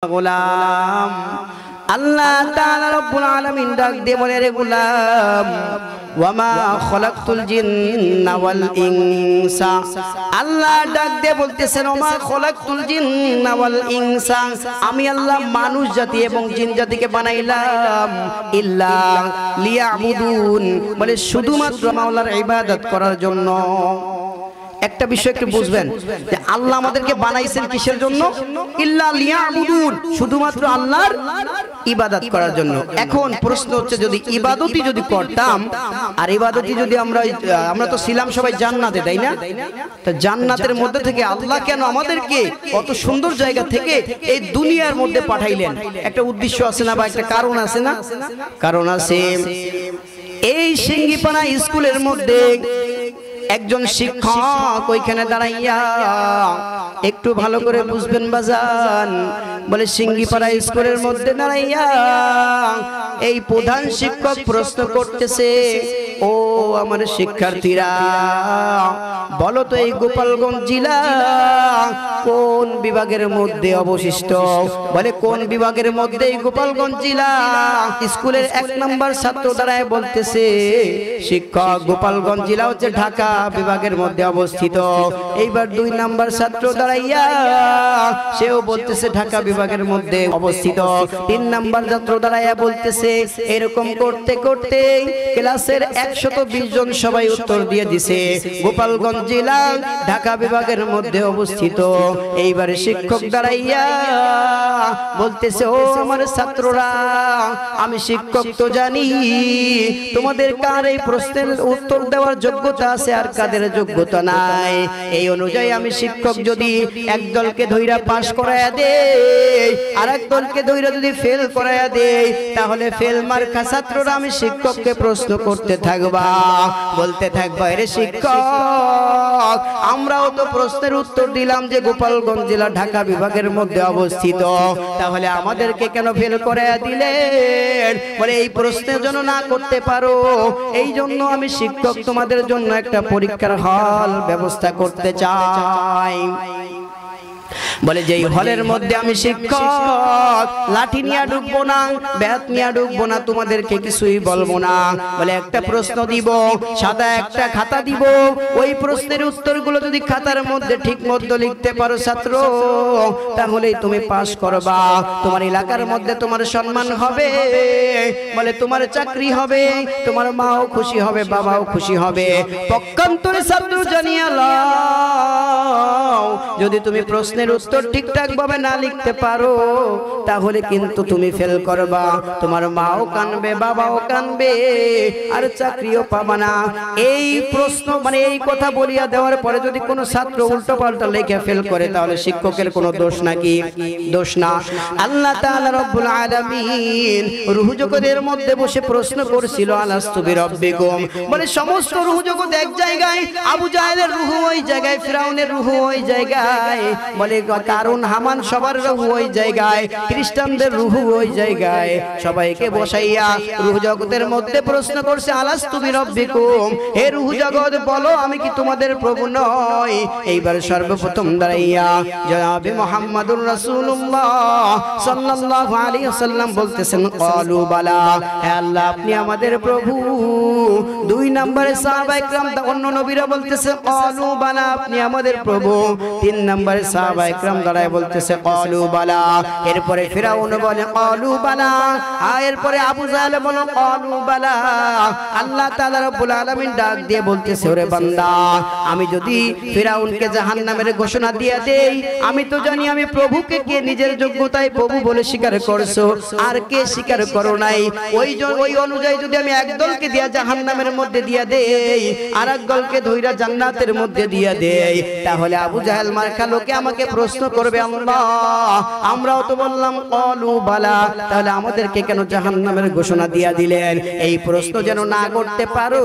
গোলাম আল্লাহ তাআলা রব্বুল আলামিন ডাক দিয়ে বলে, রে গোলাম ওয়ামা খলাকতুল জিন্না ওয়াল ইনসা, আল্লাহ ডাক দিয়ে বলতেছেন ওমা খলাকতুল জিন্না ওয়াল ইনসা, আমি আল্লাহ মানুষ জাতি এবং জিন জাতিকে বানাইলাম ইল্লা লিয়াবুদুন, বলে শুধুমাত্র মাওলার ইবাদত করার জন্য। একটা বিষয় একটু বুঝবেন যে আল্লাহ আমাদেরকে বানাইছেন কিসের জন্য? ইল্লা লিয়াবুদুন, শুধুমাত্র আল্লাহর ইবাদত করার জন্য। এখন প্রশ্ন হচ্ছে, যদি ইবাদতই যদি করতাম, আর ইবাদতই যদি আমরা তো ছিলাম সবাই জান্নাতে, তাই না? তো জান্নাতের মধ্যে থেকে আল্লাহ কেন আমাদেরকে কত সুন্দর জায়গা থেকে এই দুনিয়ার মধ্যে পাঠাইলেন? একটা উদ্দেশ্য আছে না, বা একটা কারণ আছে না? কারণ আছে। এই সিঙ্গিপাড়া স্কুলের মধ্যে একজন শিক্ষক ওইখানে দাঁড়াইয়া, একটু ভালো করে বুঝবেন বাজান, বলে সিঙ্গিপাড়া স্কুলের মধ্যে দাঁড়াইয়া এই প্রধান শিক্ষক প্রশ্ন করতেছে, ও আমার শিক্ষার্থীরা বলো তো এই গোপালগঞ্জ জেলা কোন বিভাগের মধ্যে অবস্থিত? বলে কোন বিভাগের মধ্যে? এই গোপালগঞ্জ জেলা। স্কুলের 1 নম্বর ছাত্র দাঁড়ায় বলতেছে, শিক্ষক গোপালগঞ্জ জেলা হচ্ছে ঢাকা বিভাগের মধ্যে অবস্থিত। এইবার 2 নম্বর ছাত্র দাঁড়াইয়া সেও বলতেছে ঢাকা বিভাগের মধ্যে অবস্থিত। 3 নম্বর ছাত্র দাঁড়াইয়া বলতেছে। এরকম করতে করতে ক্লাসের 120 জন সবাই উত্তর দিয়ে দিছে গোপালগঞ্জ জেলা ঢাকা বিভাগের মধ্যে অবস্থিত। এইবারে শিক্ষক দাঁড়াইয়া বলতেছে, ও আমার ছাত্ররা, আমি শিক্ষক তো জানি তোমাদের কার এই প্রশ্নের উত্তর দেওয়ার যোগ্যতা আছে আর কাদের যোগ্যতা নাই। এই অনুযায়ী আমি শিক্ষক যদি এক দলকে ধইরা পাস করায়া দেই, আর এক দলকে ধইরা যদি ফেল করায়া দেই, তাহলে ফেল মার্কা ছাত্ররা আমি শিক্ষককে প্রশ্ন করতে থাকবা, বলতে থাকবা, এরে শিক্ষক আমরাও তো প্রশ্নের উত্তর দিলাম যে গোপালগঞ্জ জেলা ঢাকা বিভাগের মধ্যে অবস্থিত, তাহলে আমাদেরকে কেন ফেল করায়া দিলেন? বলে এই প্রশ্নের জন্য না করতে পারো, এই জন্য আমি শিক্ষক তোমাদের জন্য একটা পরীক্ষার হল ব্যবস্থা করতে চাই। বলে যেই হলের মধ্যে আমি শিক্ষক লাঠি নিয়ে ঢুকবো না, ব্যাট নিয়ে ঢুকবো না, তোমাদেরকে কিছুই বলবো না। বলে একটা প্রশ্ন দিব, সাদা একটা খাতা দিব, ওই প্রশ্নের উত্তরগুলো যদি খাতার মধ্যে ঠিক মতো লিখতে পারো ছাত্র, তাহলেই তুমি পাস করবা। তোমার এলাকার মধ্যে তোমার সম্মান হবে, বলে তোমার চাকরি হবে, তোমার মাও খুশি হবে, বাবাও খুশি হবে। পক্ষান্তরে ছাত্র জানিয়ে লাও, যদি তুমি প্রশ্নের উত্তর ঠিকঠাক ভাবে না লিখতে পারো, তাহলে কিন্তু তুমি ফেল করবা, তোমার মাও কানবে, বাবাও কানবে, আর চাকরিও পাবা না। এই প্রশ্ন এই কথা বলিয়া দেওয়ার পরে যদি কোনো ছাত্র উল্টো পাল্টা লেখে ফেল করে, তাহলে শিক্ষকের কোনো দোষ নাকি? দোষ না। আল্লাহ তাআলা রব্বুল আলামিন রূহ জগতের মধ্যে বসে প্রশ্ন করছিল, আলাস্তু বিরাব্বিকুম, বলে সমস্ত রূহ জগৎ এক জায়গায়, আবু জাহেলের রূহ ওই জায়গায়, ফিরাউনের রূহ ওই জায়গায়, বলে কারণ হামান সবার রূহ ওই জায়গায়, খ্রিস্টানদের রূহ ওই জায়গায়, সবাইকে বসাইয়া রূহ জগতের মধ্যে প্রশ্ন করছে, আলাস্তু বিরাব্বিকুম, হে রূহ জগৎ বলো আমি কি তোমাদের প্রভু নই? এইবার সর্বপ্রথম দাঁড়াইয়া জনাবে মুহাম্মদুর রাসূলুল্লাহ সাল্লাল্লাহু আলাইহি ওয়াসাল্লাম বলতেছেন, ক্বালু বালা, হে আল্লাহ আপনি আমাদের প্রভু। 2 নম্বরে সাহাবায়ে কেরাম অন্য নবীরা বলতেছে, ক্বালু বালা, আপনি আমাদের প্রভু। 3 নম্বরে সাহাবায়ে কেরাম দাঁড়ায় বলতেছে, ক্বালু বালা। এরপরে ফিরাউন বলে, ক্বালু বালা। এরপরে আবু জাহেল বলে, ক্বালু বালা। আল্লাহ তাআলা রব্বুল আলামিন ডাক দিয়ে বলতেছে, ওরে বান্দা, আমি যদি ফিরাউনকে জাহান্নামের ঘোষণা দিয়ে দেই, আমি তো জানি আমি প্রভুকে কে নিজের যোগ্যতায় প্রভু বলে স্বীকার করছো, আর কে স্বীকার করো নাই। ওই অনুযায়ী যদি আমি এক দলকে দিয়া জাহান্নামের মধ্যে দিয়ে দেই, আর এক দলকে ধইরা জান্নাতের মধ্যে দিয়ে দেই, তাহলে আবু জাহেল মার্কা লোকে আমাকে প্রশ্ন করবে, আল্লাহ আমরাও তো বললাম ক্বালু বালা, তাহলে আমাদেরকে কেন জাহান্নামের ঘোষণা দিয়া দিলেন? এই প্রশ্ন যেন না করতে পারো,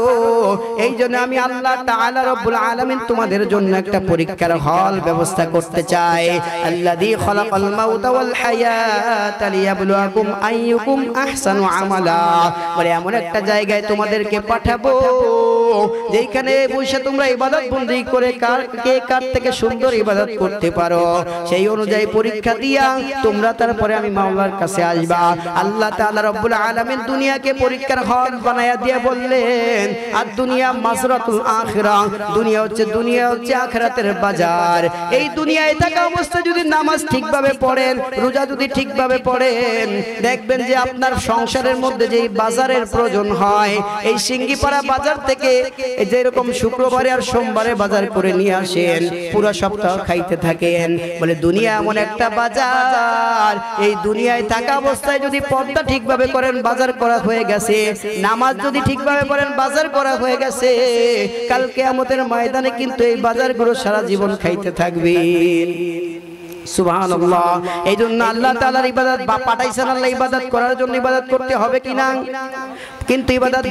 এই জন্য আমি আল্লাহ তাআলা রব্বুল আলামিন তোমাদের জন্য একটা পরীক্ষার হল ব্যবস্থা করতে চাই। আল্লাযী খালাকাল মাউতা ওয়াল হায়াতা লিয়াবলুয়াকুম আইয়ুকুম আহসানু আমালা, বলে এমন একটা জায়গায় তোমাদেরকে পাঠাবো যেখানে বসে তোমরা ইবাদত বন্দেগী করে কার থেকে সুন্দর ইবাদত করতে পারো সেই অনুযায়ী পরীক্ষা দিয়া তোমরা তারপরে আমি মাওলার কাছে আসবা। আল্লাহ তাআলা রব্বুল আলামিন দুনিয়াকে পরীক্ষার হল বানায়া দিয়ে বললেন আর দুনিয়া মাজরাতুল আখিরা, দুনিয়া হচ্ছে আখিরাতের বাজার। এই দুনিয়ায় থাকা অবস্থায় যদি নামাজ ঠিকভাবে পড়েন, রোজা যদি ঠিকভাবে পড়েন, দেখবেন যে আপনার সংসারের মধ্যে যেই বাজারের প্রয়োজন হয়, এই সিঙ্গিপাড়া বাজার থেকে যেরকম শুক্রবারে আর সোমবারে বাজার করে নিয়ে আসেন, পুরো সপ্তাহ খাইতে থাকেন। বলে দুনিয়া এমন একটা বাজার, এই দুনিয়ায় থাকা অবস্থায় যদি পর্দা ঠিকভাবে করেন, বাজার করা হয়ে গেছে। নামাজ যদি ঠিকভাবে পড়েন, বাজার করা হয়ে গেছে। কাল কিয়ামতের ময়দানে কিন্তু এই বাজারগুলো সারা জীবন খাইতে থাকবেন। সুবহানাল্লাহ। এই জন্য আল্লাহ তাআলার ইবাদত পাঠাইছেন, আল্লাহ ইবাদত করার জন্য ইবাদত করতে হবে কিনা, কিন্তু ইবাদত